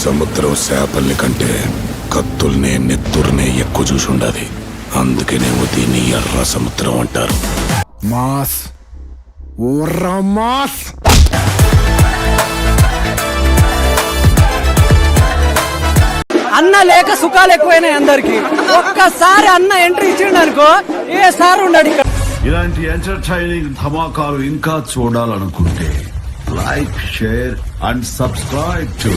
సముద్రం చేపల్ని కంటే కత్తుల్నే నెత్తుర్నే ఎక్కువ చూసుండాది. అందుకేనేమో దీన్ని ఎర్ర సముద్రం అంటారు. మాస్ ఓర్రా మాస్. అన్న లేక సుఖాలు ఎక్కువైనాయి అందరికి. ఒక్కసారి అన్న ఎంట్రీ ఇచ్చిండు అనుకో ఏ సార్ ఉండడు ఇక్కడ. ఇలాంటి ఎంటర్టైనింగ్ ధమాకాలు ఇంకా చూడాలనుకుంటే like, share and subscribe to